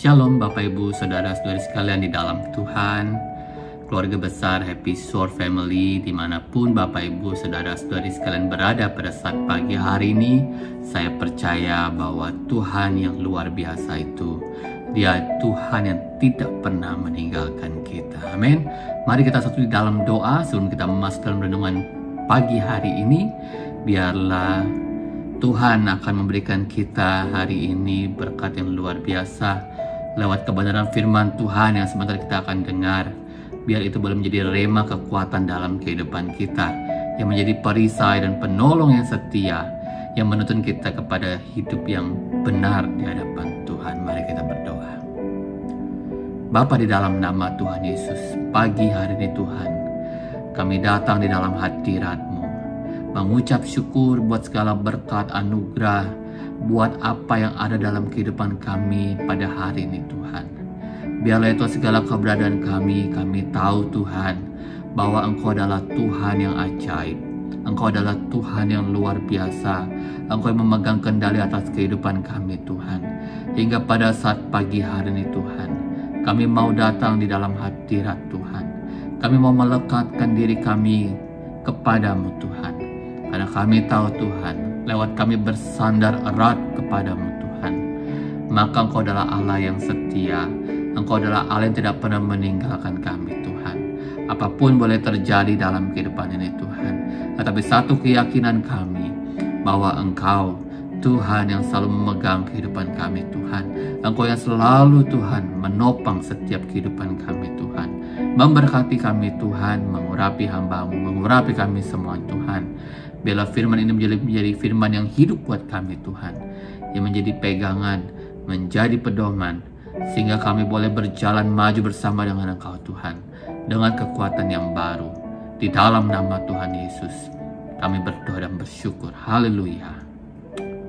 Shalom Bapak Ibu Saudara-saudari sekalian di dalam Tuhan, keluarga besar Happy Shore Family dimanapun Bapak Ibu Saudara-saudari sekalian berada pada saat pagi hari ini. Saya percaya bahwa Tuhan yang luar biasa itu, Dia Tuhan yang tidak pernah meninggalkan kita. Amin. Mari kita satu di dalam doa sebelum kita masuk dalam renungan pagi hari ini. Biarlah Tuhan akan memberikan kita hari ini berkat yang luar biasa lewat kebenaran firman Tuhan yang sebentar kita akan dengar. Biar itu boleh menjadi rema kekuatan dalam kehidupan kita, yang menjadi perisai dan penolong yang setia, yang menuntun kita kepada hidup yang benar di hadapan Tuhan. Mari kita berdoa. Bapa, di dalam nama Tuhan Yesus, pagi hari ini Tuhan, kami datang di dalam hadirat-Mu, mengucap syukur buat segala berkat anugerah, buat apa yang ada dalam kehidupan kami pada hari ini Tuhan. Biarlah itu segala keberadaan kami tahu Tuhan, bahwa Engkau adalah Tuhan yang ajaib. Engkau adalah Tuhan yang luar biasa. Engkau yang memegang kendali atas kehidupan kami Tuhan. Hingga pada saat pagi hari ini Tuhan, kami mau datang di dalam hadirat Tuhan. Kami mau melekatkan diri kami kepadamu Tuhan. Karena kami tahu Tuhan, lewat kami bersandar erat kepadamu Tuhan, maka Engkau adalah Allah yang setia. Engkau adalah Allah yang tidak pernah meninggalkan kami Tuhan. Apapun boleh terjadi dalam kehidupan ini Tuhan, tetapi satu keyakinan kami, bahwa Engkau Tuhan yang selalu memegang kehidupan kami Tuhan. Engkau yang selalu Tuhan menopang setiap kehidupan kami Tuhan. Memberkati kami Tuhan, mengurapi hamba-Mu, mengurapi kami semua Tuhan. Biarlah firman ini menjadi firman yang hidup buat kami Tuhan, yang menjadi pegangan, menjadi pedoman, sehingga kami boleh berjalan maju bersama dengan Engkau Tuhan, dengan kekuatan yang baru. Di dalam nama Tuhan Yesus kami berdoa dan bersyukur. Haleluya.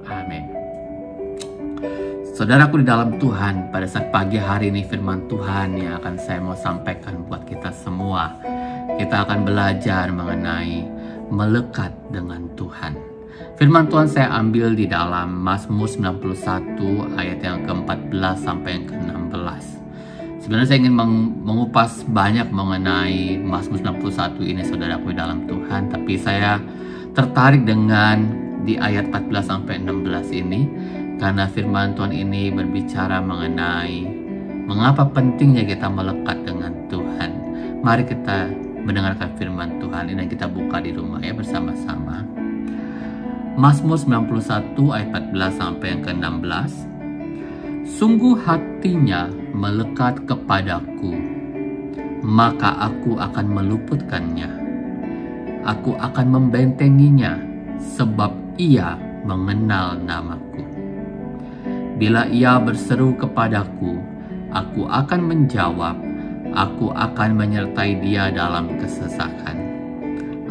Amin. Saudaraku di dalam Tuhan, pada saat pagi hari ini firman Tuhan yang akan saya mau sampaikan buat kita semua. Kita akan belajar mengenai melekat dengan Tuhan. Firman Tuhan saya ambil di dalam Mazmur 91 ayat yang ke-14 sampai yang ke-16. Sebenarnya saya ingin mengupas banyak mengenai Mazmur 91 ini saudaraku di dalam Tuhan, tapi saya tertarik dengan di ayat 14 sampai 16 ini karena firman Tuhan ini berbicara mengenai mengapa pentingnya kita melekat dengan Tuhan. Mari kita mendengarkan firman Tuhan ini dan kita buka di rumah ya bersama-sama. Mazmur 91 ayat 14 sampai yang ke-16. Sungguh hatinya melekat kepadaku, maka aku akan meluputkannya. Aku akan membentenginya, sebab ia mengenal namaku. Bila ia berseru kepadaku, aku akan menjawab. Aku akan menyertai dia dalam kesesakan.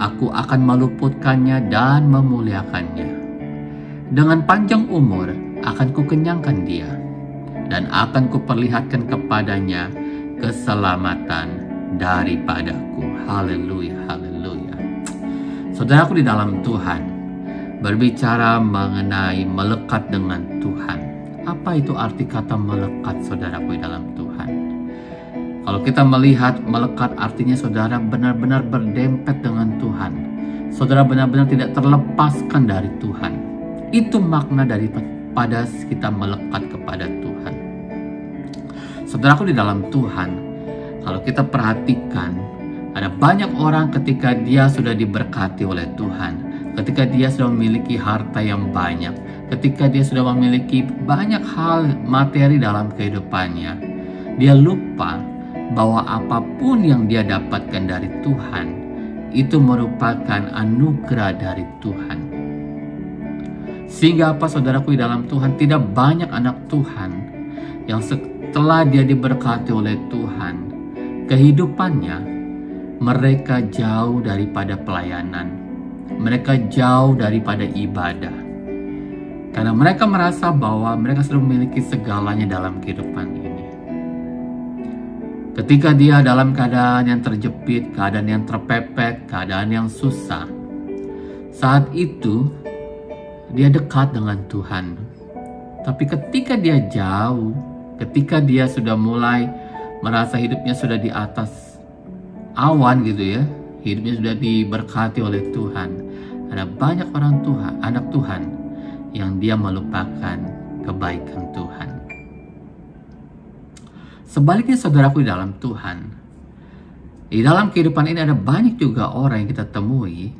Aku akan meluputkannya dan memuliakannya. Dengan panjang umur akan kukenyangkan dia, dan akan kuperlihatkan kepadanya keselamatan daripadaku. Haleluya, haleluya. Saudaraku di dalam Tuhan, berbicara mengenai melekat dengan Tuhan. Apa itu arti kata melekat saudaraku di dalam Tuhan? Kalau kita melihat melekat artinya saudara benar-benar berdempet dengan Tuhan. Saudara benar-benar tidak terlepaskan dari Tuhan. Itu makna daripada kita melekat kepada Tuhan. Saudaraku di dalam Tuhan, kalau kita perhatikan, ada banyak orang ketika dia sudah diberkati oleh Tuhan, ketika dia sudah memiliki harta yang banyak, ketika dia sudah memiliki banyak hal materi dalam kehidupannya, dia lupa bahwa apapun yang dia dapatkan dari Tuhan itu merupakan anugerah dari Tuhan. Sehingga apa saudaraku di dalam Tuhan, tidak banyak anak Tuhan yang setelah dia diberkati oleh Tuhan, kehidupannya mereka jauh daripada pelayanan, mereka jauh daripada ibadah, karena mereka merasa bahwa mereka sudah memiliki segalanya dalam kehidupan ini. Ketika dia dalam keadaan yang terjepit, keadaan yang terpepet, keadaan yang susah, saat itu dia dekat dengan Tuhan. Tapi ketika dia jauh, Ketika dia sudah mulai merasa hidupnya sudah di atas awan gitu ya, hidupnya sudah diberkati oleh Tuhan, ada banyak orang Tuhan, anak Tuhan, yang dia melupakan kebaikan Tuhan. Sebaliknya saudaraku di dalam Tuhan, di dalam kehidupan ini ada banyak juga orang yang kita temui,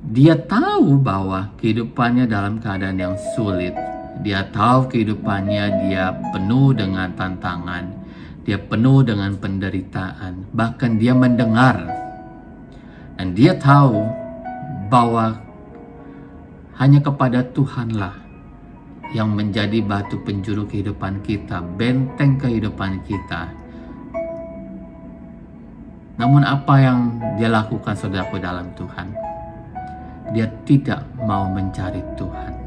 dia tahu bahwa kehidupannya dalam keadaan yang sulit. Dia tahu kehidupannya dia penuh dengan tantangan, dia penuh dengan penderitaan. Bahkan dia mendengar dan dia tahu bahwa hanya kepada Tuhanlah yang menjadi batu penjuru kehidupan kita, benteng kehidupan kita. Namun apa yang dia lakukan saudaraku dalam Tuhan? Dia tidak mau mencari Tuhan.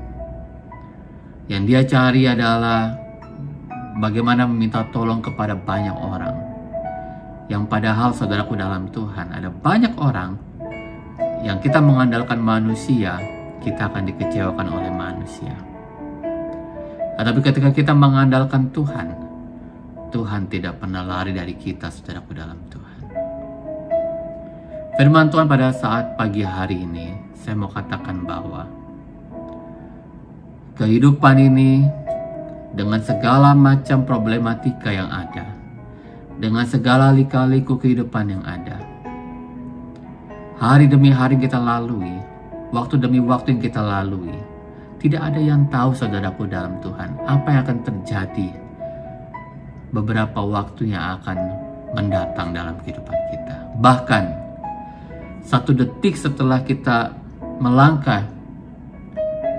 Yang dia cari adalah bagaimana meminta tolong kepada banyak orang. Yang padahal saudaraku dalam Tuhan, ada banyak orang yang kita mengandalkan manusia, kita akan dikecewakan oleh manusia. Tetapi ketika kita mengandalkan Tuhan, Tuhan tidak pernah lari dari kita, saudaraku dalam Tuhan. Firman Tuhan pada saat pagi hari ini, saya mau katakan bahwa kehidupan ini dengan segala macam problematika yang ada, dengan segala lika-liku kehidupan yang ada, hari demi hari kita lalui, waktu demi waktu yang kita lalui, tidak ada yang tahu saudaraku dalam Tuhan apa yang akan terjadi beberapa waktu yang akan mendatang dalam kehidupan kita. Bahkan 1 detik setelah kita melangkah,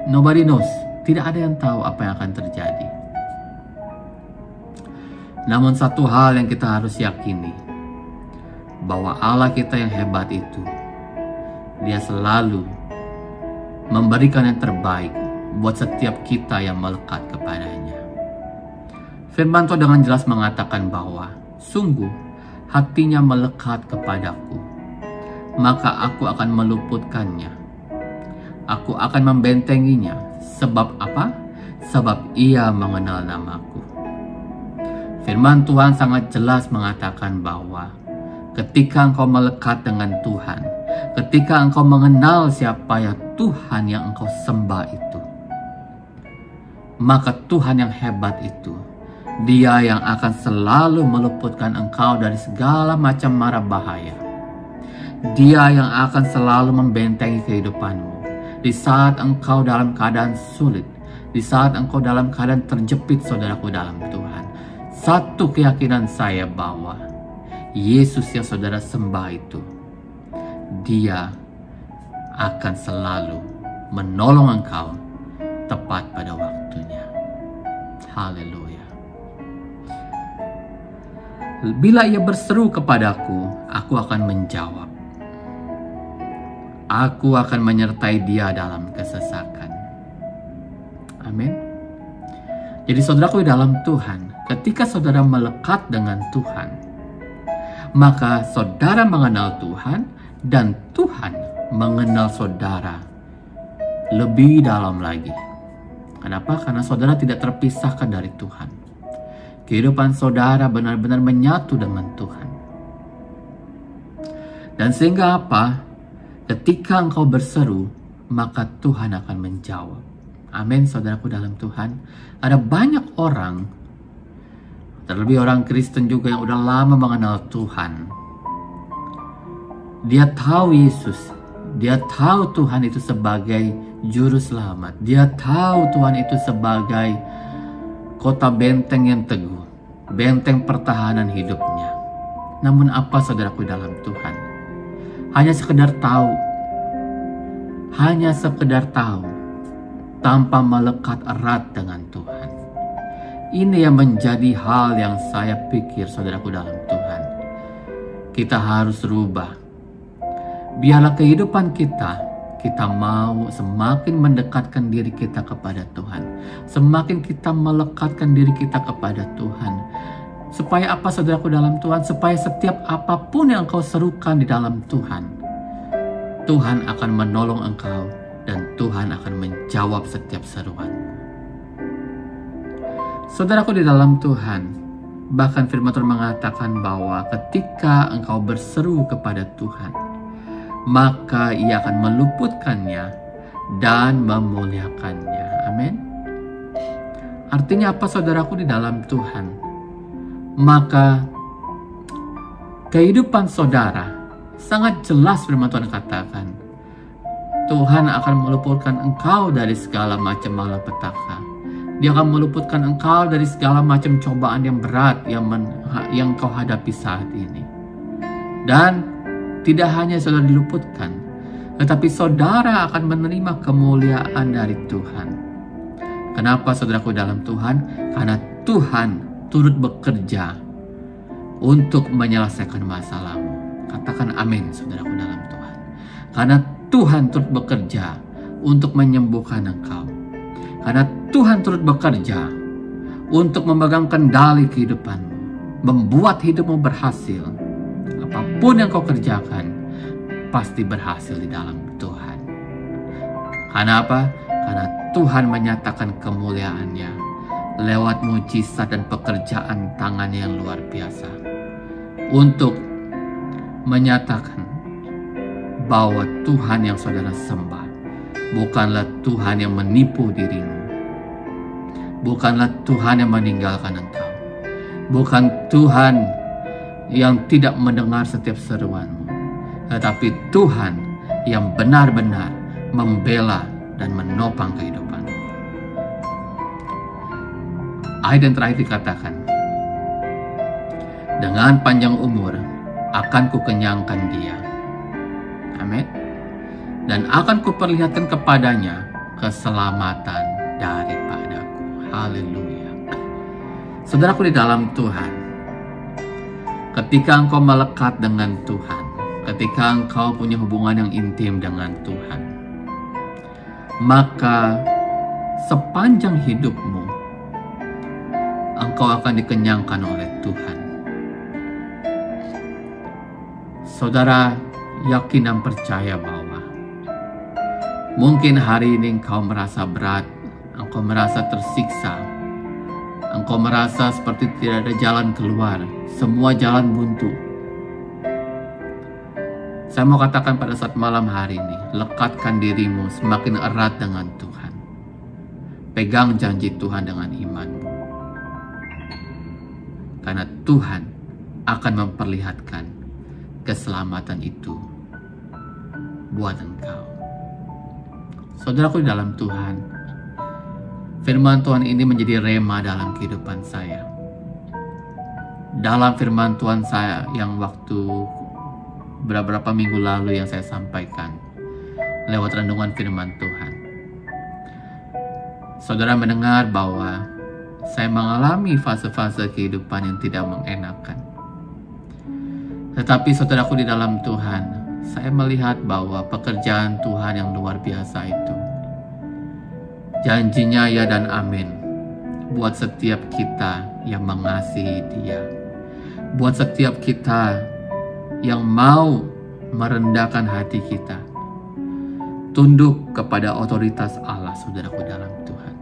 nobody knows, tidak ada yang tahu apa yang akan terjadi. Namun satu hal yang kita harus yakini, bahwa Allah kita yang hebat itu, Dia selalu memberikan yang terbaik buat setiap kita yang melekat kepadanya. Firman Tuhan dengan jelas mengatakan bahwa sungguh hatinya melekat kepadaku, maka aku akan meluputkannya. Aku akan membentenginya. Sebab apa? Sebab ia mengenal namaku. Firman Tuhan sangat jelas mengatakan bahwa ketika engkau melekat dengan Tuhan, ketika engkau mengenal siapa ya Tuhan yang engkau sembah itu, maka Tuhan yang hebat itu, Dia yang akan selalu meluputkan engkau dari segala macam mara bahaya. Dia yang akan selalu membentengi kehidupanmu di saat engkau dalam keadaan sulit, di saat engkau dalam keadaan terjepit saudaraku dalam Tuhan. Satu keyakinan saya bahwa Yesus yang saudara sembah itu, Dia akan selalu menolong engkau tepat pada waktunya. Haleluya. Bila ia berseru kepadaku, aku akan menjawab. Aku akan menyertai dia dalam kesesakan. Amin. Jadi saudaraku dalam Tuhan, ketika saudara melekat dengan Tuhan, maka saudara mengenal Tuhan dan Tuhan mengenal saudara lebih dalam lagi. Kenapa? Karena saudara tidak terpisahkan dari Tuhan. Kehidupan saudara benar-benar menyatu dengan Tuhan. Dan sehingga apa? Ketika engkau berseru, maka Tuhan akan menjawab. Amin, saudaraku dalam Tuhan. Ada banyak orang, terlebih orang Kristen juga yang udah lama mengenal Tuhan. Dia tahu Yesus. Dia tahu Tuhan itu sebagai juru selamat. Dia tahu Tuhan itu sebagai kota benteng yang teguh, benteng pertahanan hidupnya. Namun apa saudaraku dalam Tuhan? Hanya sekedar tahu, tanpa melekat erat dengan Tuhan. Ini yang menjadi hal yang saya pikir saudaraku dalam Tuhan, kita harus rubah. Biarlah kehidupan kita mau semakin mendekatkan diri kita kepada Tuhan, semakin kita melekatkan diri kita kepada Tuhan. Supaya apa saudaraku dalam Tuhan? Supaya setiap apapun yang engkau serukan di dalam Tuhan, Tuhan akan menolong engkau dan Tuhan akan menjawab setiap seruan. Saudaraku di dalam Tuhan, bahkan firman Tuhan mengatakan bahwa ketika engkau berseru kepada Tuhan, maka Ia akan meluputkannya dan memuliakannya. Amin. Artinya apa, saudaraku di dalam Tuhan? Maka kehidupan saudara sangat jelas firman Tuhan katakan, Tuhan akan meluputkan engkau dari segala macam malapetaka. Dia akan meluputkan engkau dari segala macam cobaan yang berat yang kau hadapi saat ini. Dan tidak hanya saudara diluputkan, tetapi saudara akan menerima kemuliaan dari Tuhan. Kenapa, saudaraku dalam Tuhan? Karena Tuhan turut bekerja untuk menyelesaikan masalahmu. Katakan amin, saudaraku dalam Tuhan. Karena Tuhan turut bekerja untuk menyembuhkan engkau. Karena Tuhan turut bekerja untuk memegang kendali kehidupanmu, membuat hidupmu berhasil. Apapun yang kau kerjakan, pasti berhasil di dalam Tuhan. Karena apa? Karena Tuhan menyatakan kemuliaan-Nya lewat mujizat dan pekerjaan tangan-Nya yang luar biasa. Untuk menyatakan bahwa Tuhan yang saudara sembah bukanlah Tuhan yang menipu dirimu, bukanlah Tuhan yang meninggalkan engkau, bukan Tuhan yang tidak mendengar setiap seruanmu, tetapi Tuhan yang benar-benar membela dan menopang kehidupanmu. Ayat yang terakhir dikatakan, dengan panjang umur akan kukenyangkan dia. Amin. Dan akan kuperlihatkan kepadanya keselamatan daripadaku. Haleluya. Saudaraku di dalam Tuhan, ketika engkau melekat dengan Tuhan, ketika engkau punya hubungan yang intim dengan Tuhan, maka sepanjang hidupmu engkau akan dikenyangkan oleh Tuhan. Saudara yakin dan percaya bahwa mungkin hari ini engkau merasa berat, engkau merasa tersiksa, engkau merasa seperti tidak ada jalan keluar, semua jalan buntu. Saya mau katakan pada saat malam hari ini, lekatkan dirimu semakin erat dengan Tuhan. Pegang janji Tuhan dengan imanmu. Karena Tuhan akan memperlihatkan keselamatan itu buat engkau. Saudaraku di dalam Tuhan, firman Tuhan ini menjadi rema dalam kehidupan saya. Dalam firman Tuhan saya yang waktu beberapa minggu lalu yang saya sampaikan lewat renungan firman Tuhan, saudara mendengar bahwa saya mengalami fase-fase kehidupan yang tidak mengenakan. Tetapi saudaraku di dalam Tuhan, saya melihat bahwa pekerjaan Tuhan yang luar biasa itu, janjinya ya dan amin buat setiap kita yang mengasihi Dia, buat setiap kita yang mau merendahkan hati kita, tunduk kepada otoritas Allah. Saudaraku dalam Tuhan,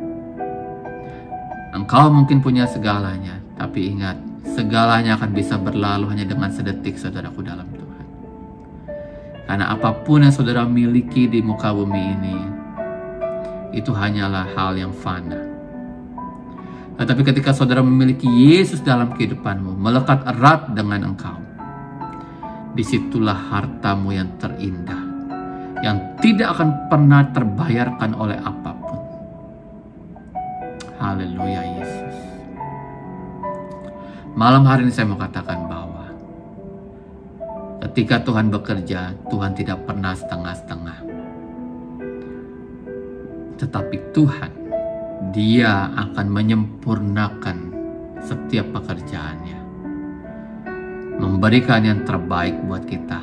engkau mungkin punya segalanya, tapi ingat, segalanya akan bisa berlalu hanya dengan sedetik, saudaraku dalam Tuhan. Karena apapun yang saudara miliki di muka bumi ini, itu hanyalah hal yang fana. Tetapi ketika saudara memiliki Yesus dalam kehidupanmu, melekat erat dengan engkau, disitulah hartamu yang terindah, yang tidak akan pernah terbayarkan oleh apapun. Haleluya Yesus. Malam hari ini saya mau katakan bahwa ketika Tuhan bekerja, Tuhan tidak pernah setengah-setengah. Tetapi Tuhan, Dia akan menyempurnakan setiap pekerjaannya, memberikan yang terbaik buat kita.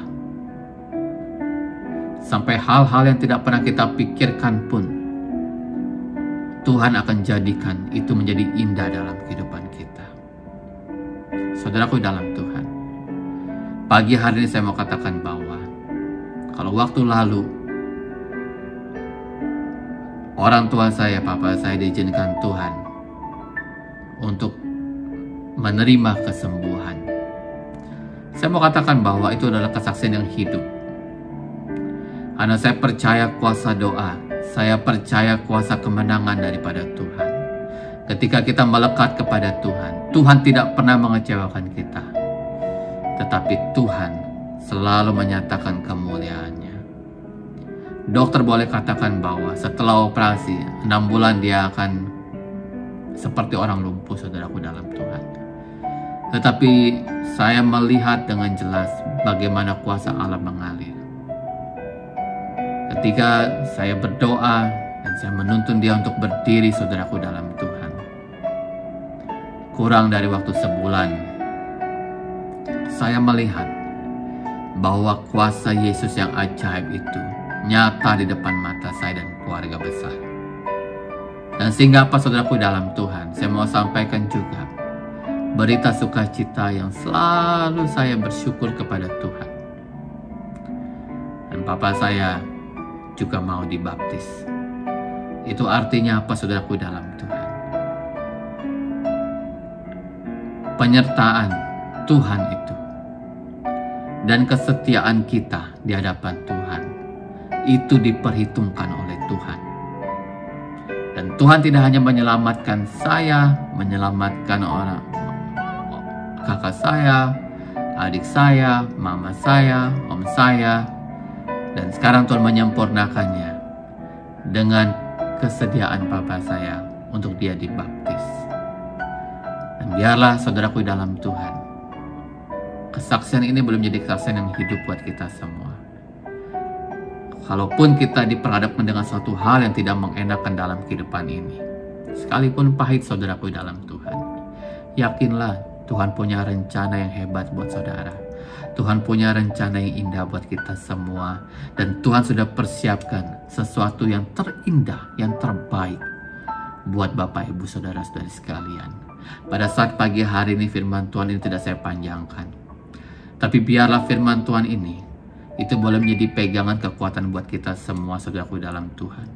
Sampai hal-hal yang tidak pernah kita pikirkan pun, Tuhan akan jadikan itu menjadi indah dalam kehidupan kita. Saudaraku dalam Tuhan, pagi hari ini saya mau katakan bahwa kalau waktu lalu orang tua saya, papa saya diizinkan Tuhan untuk menerima kesembuhan. Saya mau katakan bahwa itu adalah kesaksian yang hidup. Karena saya percaya kuasa doa, saya percaya kuasa kemenangan daripada Tuhan. Ketika kita melekat kepada Tuhan, Tuhan tidak pernah mengecewakan kita. Tetapi Tuhan selalu menyatakan kemuliaannya. Dokter boleh katakan bahwa setelah operasi 6 bulan dia akan seperti orang lumpuh, saudaraku dalam Tuhan. Tetapi saya melihat dengan jelas bagaimana kuasa Allah mengalir. Ketika saya berdoa dan saya menuntun dia untuk berdiri, saudaraku dalam Tuhan, kurang dari waktu sebulan, saya melihat bahwa kuasa Yesus yang ajaib itu nyata di depan mata saya dan keluarga besar. Dan sehingga apa, saudaraku dalam Tuhan, saya mau sampaikan juga berita sukacita yang selalu saya bersyukur kepada Tuhan. Dan papa saya juga mau dibaptis. Itu artinya apa, saudaraku dalam Tuhan? Penyertaan Tuhan itu dan kesetiaan kita di hadapan Tuhan itu diperhitungkan oleh Tuhan. Dan Tuhan tidak hanya menyelamatkan saya, menyelamatkan orang kakak saya, adik saya, mama saya, om saya, dan sekarang Tuhan menyempurnakannya dengan kesediaan papa saya untuk dia dibaptis. Dan biarlah saudaraku dalam Tuhan, kesaksian ini belum jadi kesaksian yang hidup buat kita semua. Kalaupun kita diperhadapkan dengan suatu hal yang tidak mengenakan dalam kehidupan ini, sekalipun pahit, saudaraku dalam Tuhan, yakinlah Tuhan punya rencana yang hebat buat saudara. Tuhan punya rencana yang indah buat kita semua. Dan Tuhan sudah persiapkan sesuatu yang terindah, yang terbaik buat Bapak, Ibu, Saudara-saudari sekalian. Pada saat pagi hari ini firman Tuhan ini tidak saya panjangkan. Tapi biarlah firman Tuhan ini itu boleh menjadi pegangan kekuatan buat kita semua, saudaraku dalam Tuhan.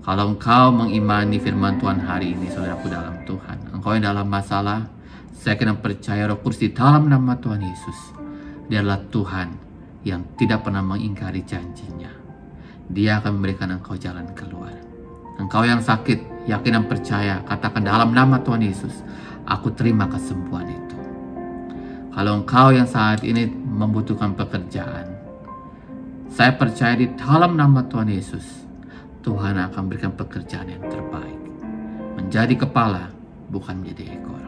Kalau engkau mengimani firman Tuhan hari ini, saudaraku dalam Tuhan, engkau yang dalam masalah, saya kena percaya Roh Kudus di dalam nama Tuhan Yesus, Dia adalah Tuhan yang tidak pernah mengingkari janjinya. Dia akan memberikan engkau jalan keluar. Engkau yang sakit, yakin dan percaya, katakan dalam nama Tuhan Yesus, aku terima kesembuhan itu. Kalau engkau yang saat ini membutuhkan pekerjaan, saya percaya di dalam nama Tuhan Yesus, Tuhan akan berikan pekerjaan yang terbaik. Menjadi kepala, bukan menjadi ekor.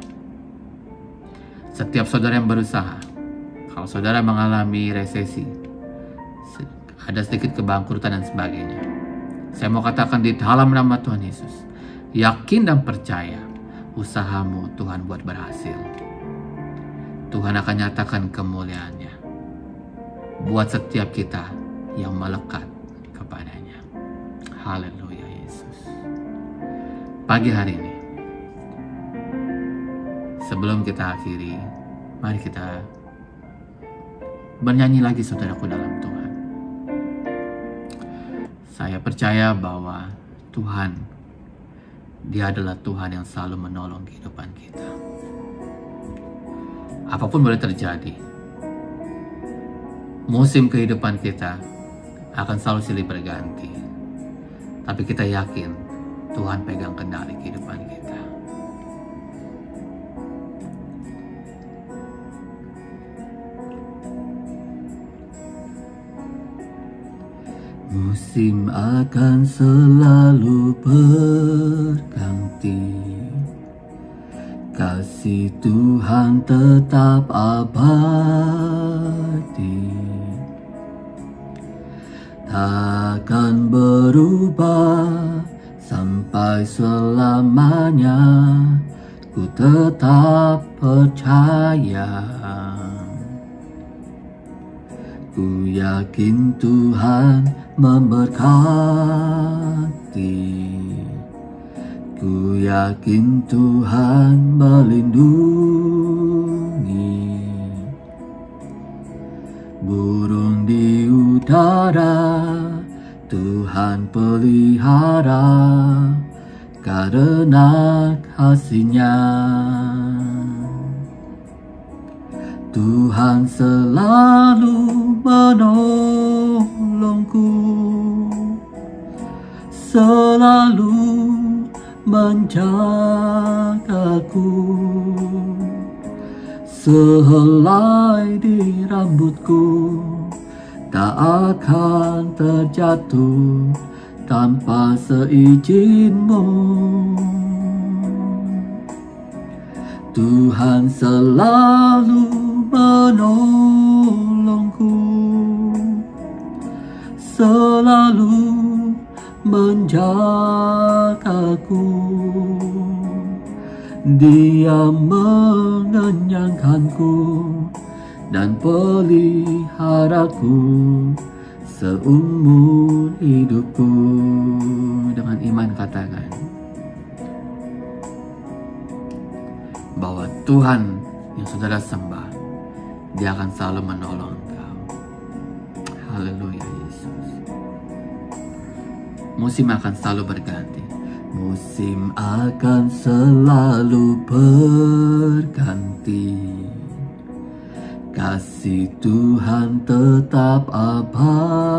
Setiap saudara yang berusaha, kalau saudara mengalami resesi, ada sedikit kebangkrutan dan sebagainya, saya mau katakan di dalam nama Tuhan Yesus, yakin dan percaya, usahamu Tuhan buat berhasil. Tuhan akan nyatakan kemuliaannya buat setiap kita yang melekat kepadanya. Haleluya Yesus. Pagi hari ini, sebelum kita akhiri, mari kita bernyanyi lagi, saudaraku dalam Tuhan. Saya percaya bahwa Tuhan, Dia adalah Tuhan yang selalu menolong kehidupan kita. Apapun boleh terjadi, musim kehidupan kita akan selalu silih berganti. Tapi kita yakin Tuhan pegang kendali kehidupan kita. Musim akan selalu berganti, kasih Tuhan tetap abadi, takkan berubah sampai selamanya. Ku tetap percaya, ku yakin Tuhan memberkati, ku yakin Tuhan melindungi. Burung di udara Tuhan pelihara, karena kasih-Nya. Tuhan selalu menolongku, selalu menjagaku. Sehelai di rambutku tak akan terjatuh tanpa seizin-Mu. Tuhan selalu menolongku, selalu menjagaku. Dia mengenyangkanku dan peliharaku seumur hidupku. Dengan iman katakan bahwa Tuhan yang saudara sembah, Dia akan selalu menolong engkau. Haleluya Yesus. Musim akan selalu berganti. Musim akan selalu berganti. Kasih Tuhan tetap abadi,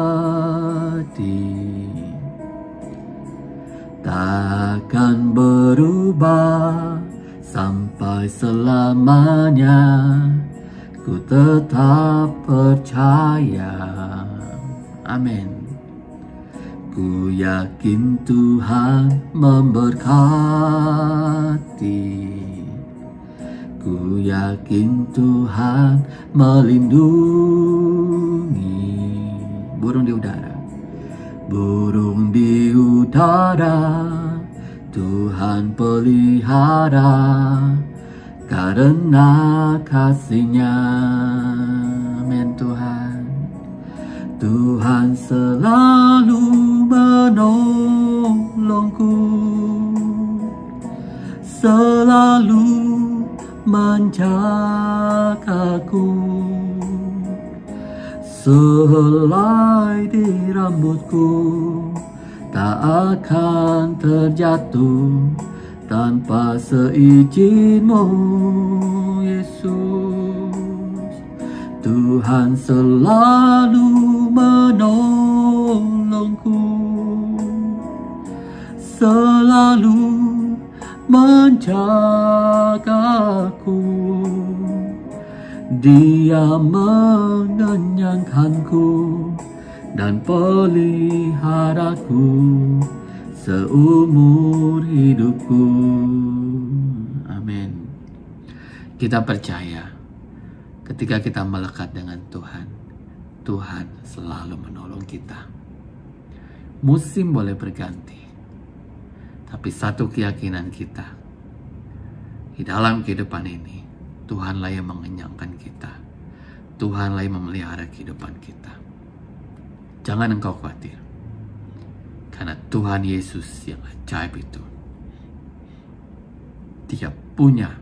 takkan berubah sampai selamanya. Ku tetap percaya. Amin. Ku yakin Tuhan memberkati. Ku yakin Tuhan melindungi. Burung di udara, burung di udara, Tuhan pelihara karena kasih-Nya. Amin Tuhan. Tuhan selalu menolongku, selalu menjagaku. Sehelai di rambutku tak akan terjatuh tanpa seizin-Mu, Yesus. Tuhan selalu menolongku, selalu menjagaku. Dia mengenyangkanku dan peliharaku seumur hidupku. Amin. Kita percaya ketika kita melekat dengan Tuhan, Tuhan selalu menolong kita. Musim boleh berganti, tapi satu keyakinan kita, di dalam kehidupan ini, Tuhanlah yang mengenyangkan kita. Tuhanlah yang memelihara kehidupan kita. Jangan engkau khawatir, karena Tuhan Yesus yang ajaib itu, Dia punya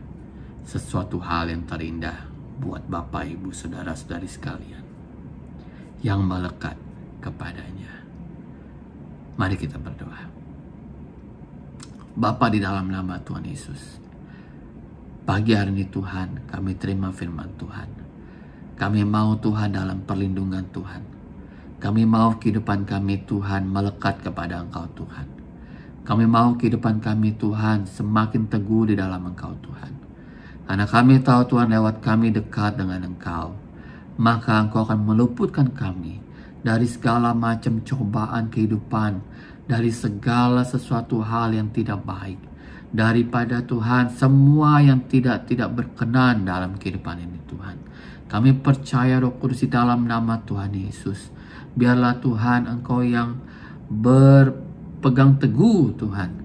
sesuatu hal yang terindah buat Bapak, Ibu, Saudara-saudari sekalian yang melekat kepadanya. Mari kita berdoa. Bapa, di dalam nama Tuhan Yesus, pagi hari ini Tuhan, kami terima firman Tuhan. Kami mau Tuhan dalam perlindungan Tuhan. Kami mau kehidupan kami Tuhan melekat kepada Engkau Tuhan. Kami mau kehidupan kami Tuhan semakin teguh di dalam Engkau Tuhan. Karena kami tahu Tuhan, lewat kami dekat dengan Engkau, maka Engkau akan meluputkan kami dari segala macam cobaan kehidupan, dari segala sesuatu hal yang tidak baik, daripada Tuhan semua yang tidak berkenan dalam kehidupan ini Tuhan. Kami percaya Roh Kudus di dalam nama Tuhan Yesus, biarlah Tuhan Engkau yang berpegang teguh Tuhan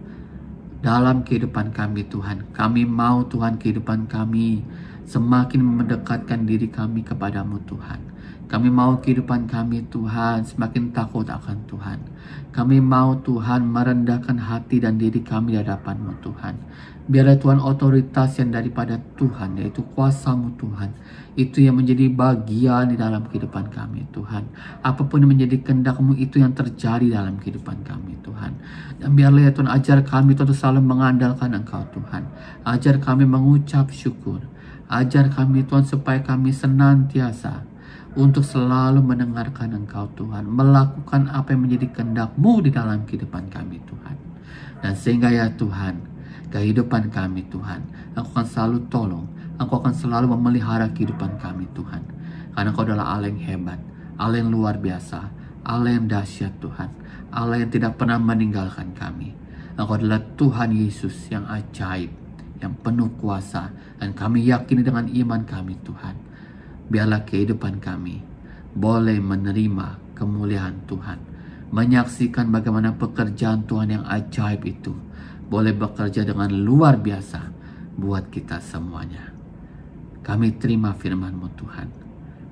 dalam kehidupan kami Tuhan. Kami mau Tuhan kehidupan kami semakin mendekatkan diri kami kepadamu Tuhan. Kami mau kehidupan kami Tuhan semakin takut akan Tuhan. Kami mau Tuhan merendahkan hati dan diri kami di hadapan-Mu Tuhan. Biarlah Tuhan otoritas yang daripada Tuhan, yaitu kuasa-Mu Tuhan, itu yang menjadi bagian di dalam kehidupan kami Tuhan. Apapun yang menjadi kehendak-Mu itu yang terjadi dalam kehidupan kami Tuhan. Dan biarlah ya Tuhan ajar kami untuk selalu mengandalkan Engkau Tuhan. Ajar kami mengucap syukur. Ajar kami Tuhan supaya kami senantiasa untuk selalu mendengarkan Engkau Tuhan, melakukan apa yang menjadi kehendak-Mu di dalam kehidupan kami Tuhan. Dan sehingga ya Tuhan, kehidupan kami Tuhan, Engkau akan selalu tolong, Engkau akan selalu memelihara kehidupan kami Tuhan. Karena Engkau adalah Allah yang hebat, Allah yang luar biasa, Allah yang dahsyat Tuhan, Allah yang tidak pernah meninggalkan kami. Engkau adalah Tuhan Yesus yang ajaib, yang penuh kuasa, dan kami yakini dengan iman kami Tuhan. Biarlah kehidupan kami boleh menerima kemuliaan Tuhan, menyaksikan bagaimana pekerjaan Tuhan yang ajaib itu boleh bekerja dengan luar biasa buat kita semuanya. Kami terima firman-Mu Tuhan.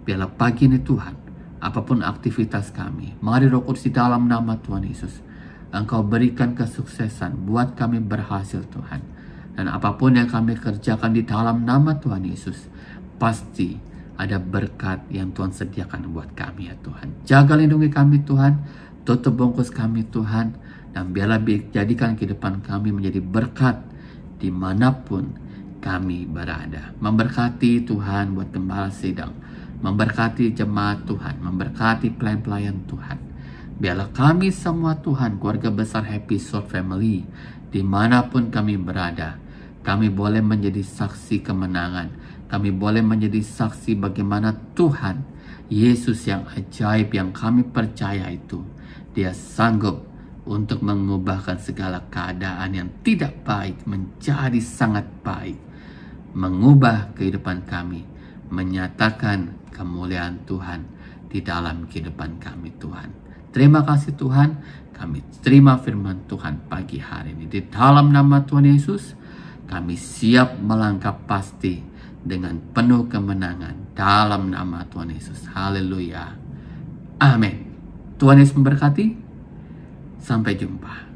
Biarlah pagi ini Tuhan, apapun aktivitas kami, mari Roh Kudus di dalam nama Tuhan Yesus, Engkau berikan kesuksesan buat kami berhasil Tuhan. Dan apapun yang kami kerjakan di dalam nama Tuhan Yesus, pasti ada berkat yang Tuhan sediakan buat kami ya Tuhan. Jaga lindungi kami Tuhan, tutup bungkus kami Tuhan, dan biarlah jadikan kehidupan kami menjadi berkat dimanapun kami berada. Memberkati Tuhan buat gembala sidang, memberkati jemaat Tuhan, memberkati pelayan-pelayan Tuhan. Biarlah kami semua Tuhan, keluarga besar Happy Soul Family, dimanapun kami berada, kami boleh menjadi saksi kemenangan. Kami boleh menjadi saksi bagaimana Tuhan Yesus yang ajaib yang kami percaya itu, Dia sanggup untuk mengubahkan segala keadaan yang tidak baik menjadi sangat baik, mengubah kehidupan kami, menyatakan kemuliaan Tuhan di dalam kehidupan kami Tuhan. Terima kasih Tuhan, kami terima firman Tuhan pagi hari ini. Di dalam nama Tuhan Yesus, kami siap melangkah pasti dengan penuh kemenangan dalam nama Tuhan Yesus. Haleluya. Amin. Tuhan Yesus memberkati. Sampai jumpa.